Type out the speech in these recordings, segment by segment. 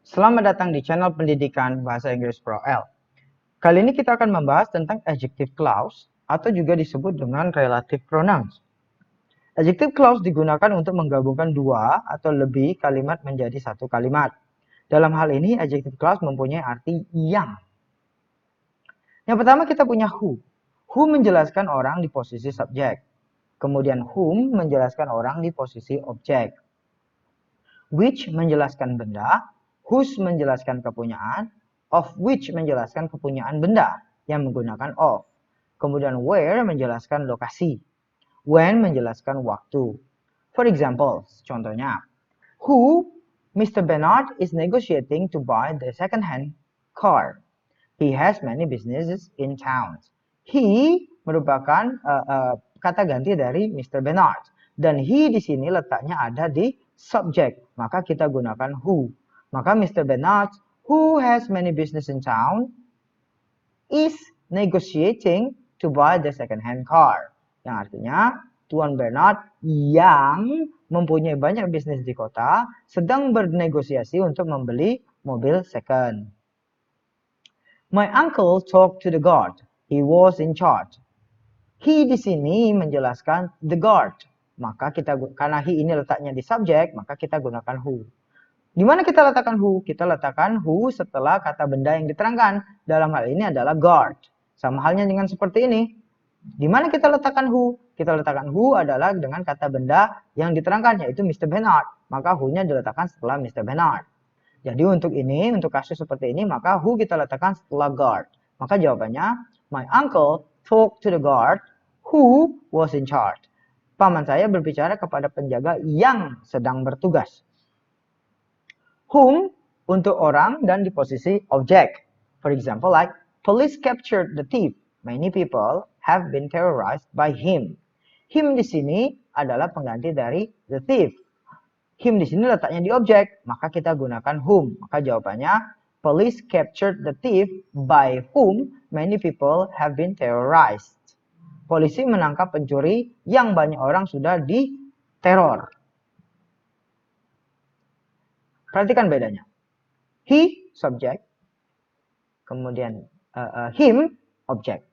Selamat datang di channel pendidikan Bahasa Inggris Pro L. Kali ini kita akan membahas tentang adjective clause atau juga disebut dengan relative pronouns. Adjective clause digunakan untuk menggabungkan dua atau lebih kalimat menjadi satu kalimat. Dalam hal ini, adjective clause mempunyai arti yang. Yang pertama kita punya who. Who menjelaskan orang di posisi subjek. Kemudian whom menjelaskan orang di posisi objek. Which menjelaskan benda, whose menjelaskan kepunyaan, of which menjelaskan kepunyaan benda yang menggunakan of. Kemudian where menjelaskan lokasi, when menjelaskan waktu. For example, contohnya, who Mr. Bernard is negotiating to buy the second-hand car. He has many businesses in town. He merupakan kata ganti dari Mr. Bernard. Dan he di sini letaknya ada di subject. Maka kita gunakan who. Maka Mr. Bernard, who has many business in town, is negotiating to buy the second-hand car. Yang artinya, Tuan Bernard yang mempunyai banyak bisnis di kota sedang bernegosiasi untuk membeli mobil second. My uncle talked to the guard. He was in charge. He di sini menjelaskan the guard. Maka karena he ini letaknya di subjek, maka kita gunakan who. Di mana kita letakkan who? Kita letakkan who setelah kata benda yang diterangkan. Dalam hal ini adalah guard. Sama halnya dengan seperti ini. Di mana kita letakkan who? Kita letakkan who adalah dengan kata benda yang diterangkan, yaitu Mr. Bernard. Maka who-nya diletakkan setelah Mr. Bernard. Jadi untuk kasus seperti ini, maka who kita letakkan setelah guard. Maka jawabannya, my uncle talked to the guard who was in charge. Paman saya berbicara kepada penjaga yang sedang bertugas. Whom untuk orang dan di posisi objek. For example, like, police captured the thief. Many people have been terrorized by him. Him di sini adalah pengganti dari the thief. Him di sini letaknya di objek, maka kita gunakan whom. Maka jawabannya, police captured the thief by whom many people have been terrorized. Polisi menangkap pencuri yang banyak orang sudah diteror. Perhatikan bedanya. He, subjek. Kemudian him, objek.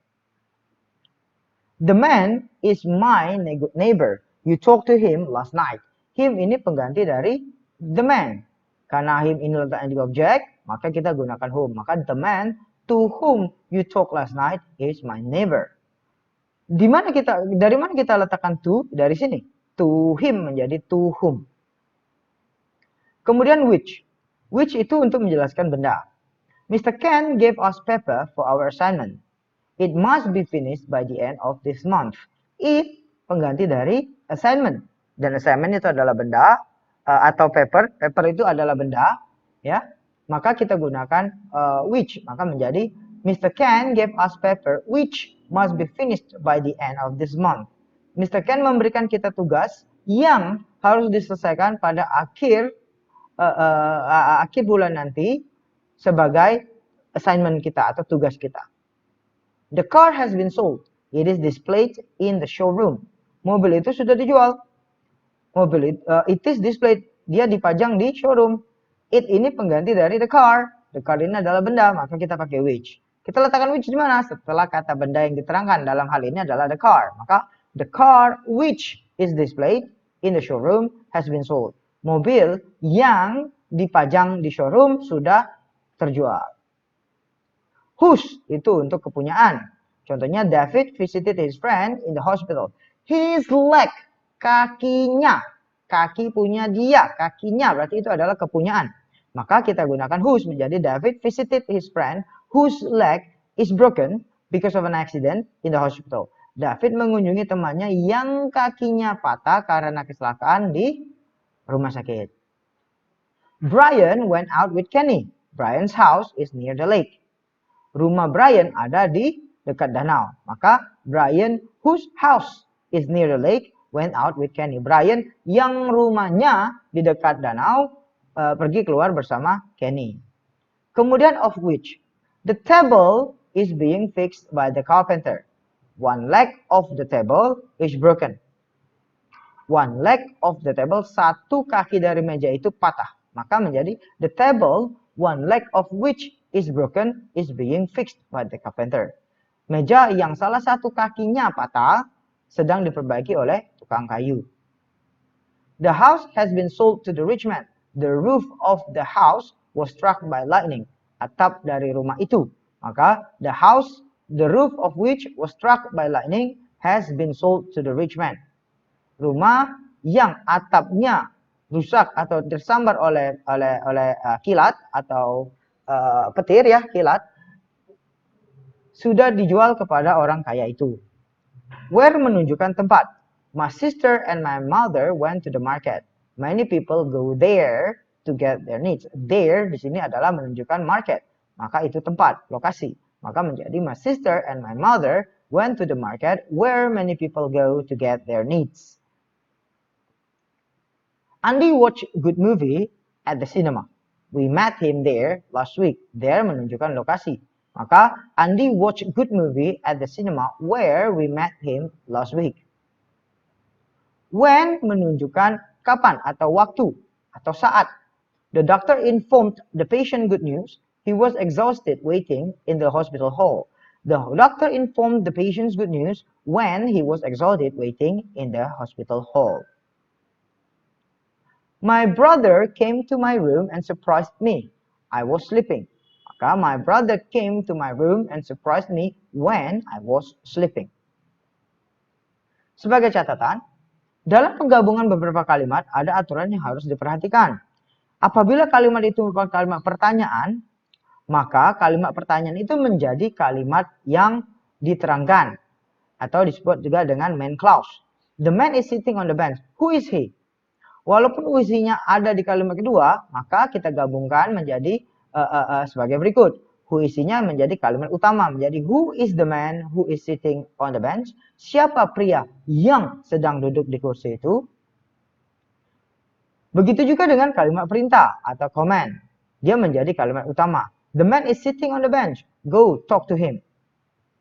The man is my neighbor. You talked to him last night. Him ini pengganti dari the man. Karena him ini letaknya di objek, maka kita gunakan whom. Maka the man to whom you talked last night is my neighbor. Dari mana kita letakkan to? Dari sini. To him menjadi to whom. Kemudian which. Which itu untuk menjelaskan benda. Mr. Ken gave us paper for our assignment. It must be finished by the end of this month. It pengganti dari assignment. Dan assignment itu adalah benda atau paper. Paper itu adalah benda, ya. Maka kita gunakan which. Maka menjadi Mr. Ken gave us paper which must be finished by the end of this month. Mr. Ken memberikan kita tugas yang harus diselesaikan pada akhir bulan nanti sebagai assignment kita atau tugas kita. The car has been sold. It is displayed in the showroom. Mobil itu sudah dijual. It is displayed. Dia dipajang di showroom. It ini pengganti dari the car. The car ini adalah benda, maka kita pakai which. Kita letakkan which di mana? Setelah kata benda yang diterangkan. Dalam hal ini adalah the car. Maka the car which is displayed in the showroom has been sold. Mobil yang dipajang di showroom sudah terjual. Whose itu untuk kepunyaan. Contohnya David visited his friend in the hospital. His leg, kakinya. Kaki punya dia, kakinya berarti itu adalah kepunyaan. Maka kita gunakan whose menjadi David visited his friend whose leg is broken because of an accident in the hospital. David mengunjungi temannya yang kakinya patah karena kecelakaan di rumah sakit. Brian went out with Kenny. Brian's house is near the lake. Rumah Brian ada di dekat danau. Maka Brian whose house is near the lake went out with Kenny. Brian yang rumahnya di dekat danau pergi keluar bersama Kenny. Kemudian of which. The table is being fixed by the carpenter. One leg of the table is broken. One leg of the table, satu kaki dari meja itu patah. Maka menjadi the table one leg of which is broken is being fixed by the carpenter. Meja yang salah satu kakinya patah sedang diperbaiki oleh tukang kayu. The house has been sold to the rich man. The roof of the house was struck by lightning. Atap dari rumah itu. Maka the roof of which was struck by lightning has been sold to the rich man. Rumah yang atapnya rusak atau tersambar oleh kilat atau petir ya, kilat, sudah dijual kepada orang kaya itu. Where menunjukkan tempat. My sister and my mother went to the market. Many people go there to get their needs. There di sini adalah menunjukkan market. Maka itu tempat, lokasi. Maka menjadi my sister and my mother went to the market where many people go to get their needs. Andy watched a good movie at the cinema. We met him there last week. There menunjukkan lokasi. Maka Andy watched a good movie at the cinema where we met him last week. When menunjukkan kapan atau waktu atau saat. The doctor informed the patient good news. He was exhausted waiting in the hospital hall. The doctor informed the patient's good news when he was exhausted waiting in the hospital hall. My brother came to my room and surprised me. I was sleeping. Maka my brother came to my room and surprised me when I was sleeping. Sebagai catatan, dalam penggabungan beberapa kalimat ada aturan yang harus diperhatikan. Apabila kalimat itu merupakan kalimat pertanyaan, maka kalimat pertanyaan itu menjadi kalimat yang diterangkan atau disebut juga dengan main clause. The man is sitting on the bench. Who is he? Walaupun who-nya ada di kalimat kedua, maka kita gabungkan menjadi sebagai berikut. Who-nya menjadi kalimat utama, menjadi who is the man who is sitting on the bench? Siapa pria yang sedang duduk di kursi itu? Begitu juga dengan kalimat perintah atau command. Dia menjadi kalimat utama. The man is sitting on the bench. Go talk to him.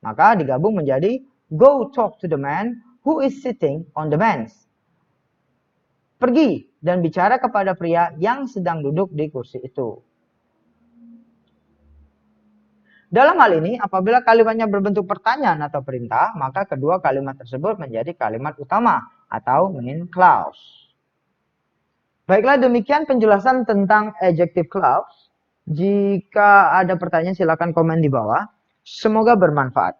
Maka digabung menjadi go talk to the man who is sitting on the bench. Pergi dan bicara kepada pria yang sedang duduk di kursi itu. Dalam hal ini, apabila kalimatnya berbentuk pertanyaan atau perintah, maka kedua kalimat tersebut menjadi kalimat utama atau main clause. Baiklah, demikian penjelasan tentang adjective clause. Jika ada pertanyaan, silakan komen di bawah. Semoga bermanfaat.